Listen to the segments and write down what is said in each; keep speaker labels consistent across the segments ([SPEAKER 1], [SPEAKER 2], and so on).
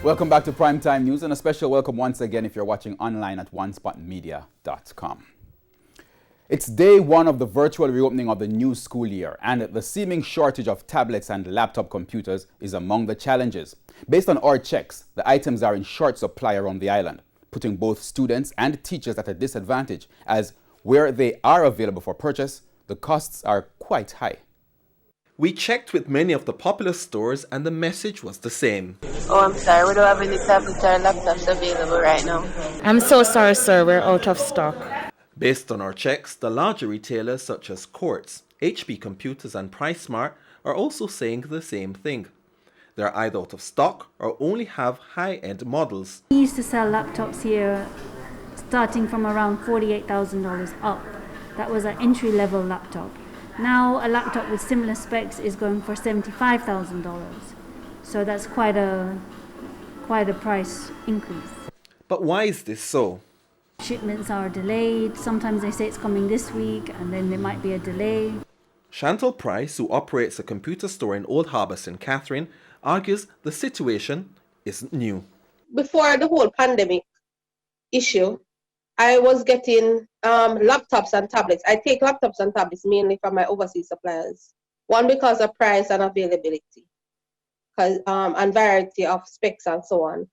[SPEAKER 1] Welcome back to Primetime News, and a special welcome once again if you're watching online at onespotmedia.com. It's day one of the virtual reopening of the new school year, and the seeming shortage of tablets and laptop computers is among the challenges. Based on our checks, the items are in short supply around the island, putting both students and teachers at a disadvantage, as where they are available for purchase, the costs are quite high.
[SPEAKER 2] We checked with many of the popular stores and the message was the same.
[SPEAKER 3] Oh, I'm sorry, we don't have any tablets or laptops available right now.
[SPEAKER 4] I'm so sorry, sir, we're out of stock.
[SPEAKER 2] Based on our checks, the larger retailers such as Quartz, HP Computers and PriceSmart are also saying the same thing. They're either out of stock or only have high-end models.
[SPEAKER 5] We used to sell laptops here starting from around $48,000 up. That was an entry-level laptop. Now a laptop with similar specs is going for $75,000. So that's quite a price increase.
[SPEAKER 2] But why is this so?
[SPEAKER 5] Shipments are delayed. Sometimes they say it's coming this week and then there might be a delay.
[SPEAKER 2] Chantal Price, who operates a computer store in Old Harbour, St. Catherine, argues the situation isn't new.
[SPEAKER 6] Before the whole pandemic issue, I was getting laptops and tablets. I take laptops and tablets mainly from my overseas suppliers. One, because of price and availability, and variety of specs and so on.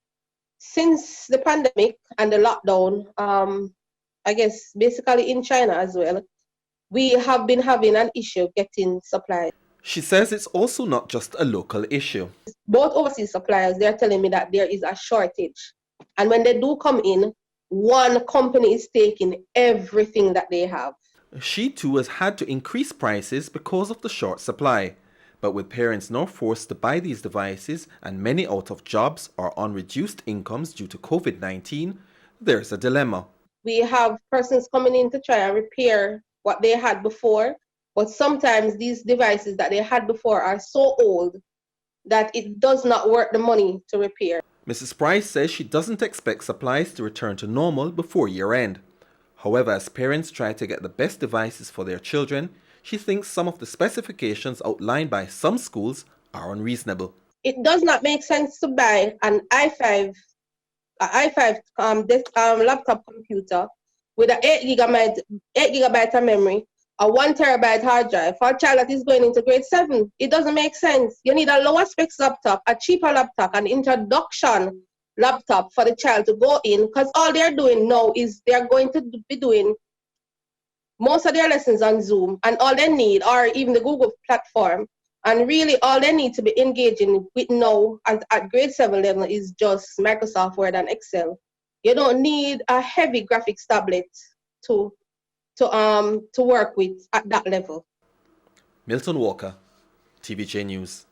[SPEAKER 6] Since the pandemic and the lockdown, I guess basically in China as well, we have been having an issue getting supplies.
[SPEAKER 2] She says it's also not just a local issue.
[SPEAKER 6] Both overseas suppliers, they're telling me that there is a shortage. And when they do come in, one company is taking everything that they have.
[SPEAKER 2] She too has had to increase prices because of the short supply. But with parents now forced to buy these devices and many out of jobs or on reduced incomes due to COVID-19, there's a dilemma.
[SPEAKER 6] We have persons coming in to try and repair what they had before, but sometimes these devices that they had before are so old that it does not worth the money to repair.
[SPEAKER 2] Mrs. Price says she doesn't expect supplies to return to normal before year-end. However, as parents try to get the best devices for their children, she thinks some of the specifications outlined by some schools are unreasonable.
[SPEAKER 6] It does not make sense to buy an i5 laptop computer with an 8 gigabyte of memory, a 1 terabyte hard drive for a child that is going into grade 7. It doesn't make sense. You need a lower specs laptop, a cheaper laptop, an introduction laptop for the child to go in, because all they're doing now is they're going to be doing most of their lessons on Zoom, and all they need, or even the Google platform, and really all they need to be engaging with now at grade 7 level is just Microsoft Word and Excel. You don't need a heavy graphics tablet to work with at that level.
[SPEAKER 2] Milton Walker, TVJ News.